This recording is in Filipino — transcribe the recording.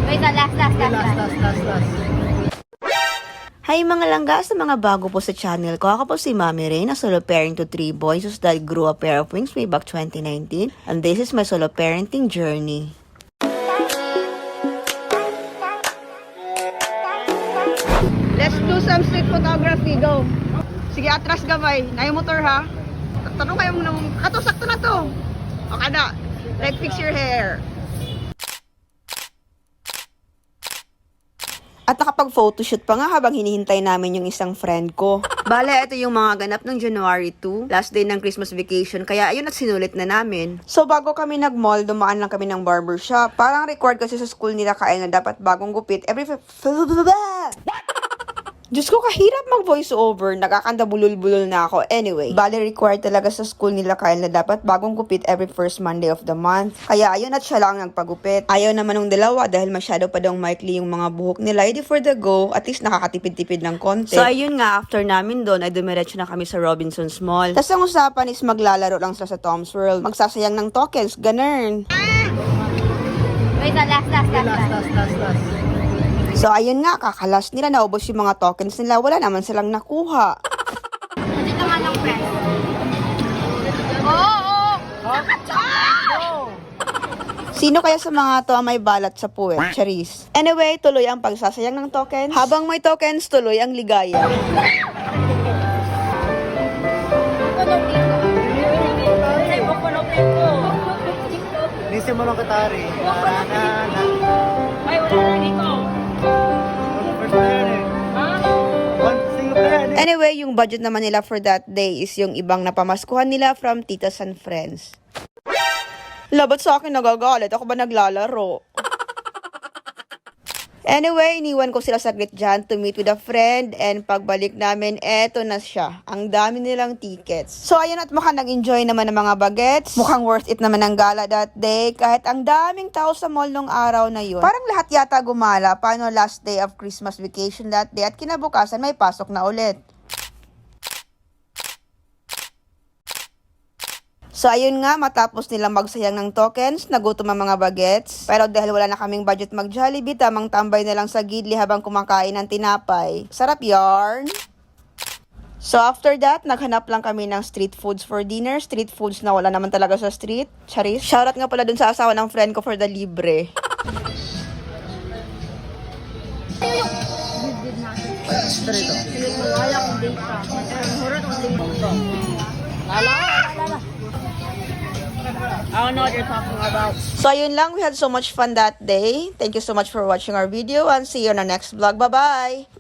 Wait, last. Hi mga langga, sa mga bago po sa channel ko, ako po si Mami Rain, a solo parent to 3 boys whose dad grew a pair of wings way back 2019, and this is my solo parenting journey. Let's do some street photography, go! Sige, atras gamay, na yung motor ha. Tanong kayo muna, kato, sakto na to. Okay na, like fix your hair. At nakapag-photoshoot pa nga habang hinihintay namin yung isang friend ko. Bale, ito yung mga ganap ng January 2, last day ng Christmas vacation, kaya ayun at sinulit na namin. So bago kami nag-mall, dumaan lang kami ng barbershop. Parang record kasi sa school nila kaya na dapat bagong gupit every... Diyos ko, kahirap mag-voice over. Nakakanda bulol-bulol na ako. Anyway, bale required talaga sa school nila Kyle na dapat bagong gupit every first Monday of the month. Kaya ayun at siya lang nagpagupit. Ayaw naman ng dalawa dahil masyado pa daw maikli yung mga buhok nila. Ready for the go, at least nakakatipid-tipid ng konti. So ayun nga, after namin doon ay dumiretso na kami sa Robinson's Mall. Tapos ang usapan is maglalaro lang sila sa Tom's World. Magsasayang ng tokens, ganun. Wait, last. So ayun nga, kakalas nila, naubos yung mga tokens nila, wala naman silang nakuha. Dito nga ng press. Oo! Sino kaya sa mga to ang may balat sa puwet? Charis. Anyway, tuloy ang pagsasayang ng tokens. Habang may tokens, tuloy ang ligaya. Listen mo lang katari. Ay, wala na dito. Anyway, yung budget naman nila for that day is yung ibang napamaskuhan nila from titas and friends. Labat sa akin nagagalit. Ako ba naglalaro? Anyway, iniwan ko sila saglit dyan to meet with a friend, and pagbalik namin, eto na siya. Ang dami nilang tickets. So, ayun, at mukhang nag-enjoy naman ng mga bagets. Mukhang worth it naman ang gala that day, kahit ang daming tao sa mall nung araw na yun. Parang lahat yata gumala, paano last day of Christmas vacation that day, at kinabukasan may pasok na ulit. So, ayun nga, matapos nilang magsayang ng tokens, nagutom ang mga bagets. Pero dahil wala na kaming budget mag-Jollibee, tamang tambay na lang sa gidli habang kumakain ng tinapay. Sarap yarn! So, after that, naghanap lang kami ng street foods for dinner. Street foods na wala naman talaga sa street. Charis. Shoutout nga pala dun sa asawa ng friend ko for the libre. I don't know what you're talking about. So, ayun lang. We had so much fun that day. Thank you so much for watching our video and see you on our next vlog. Bye-bye!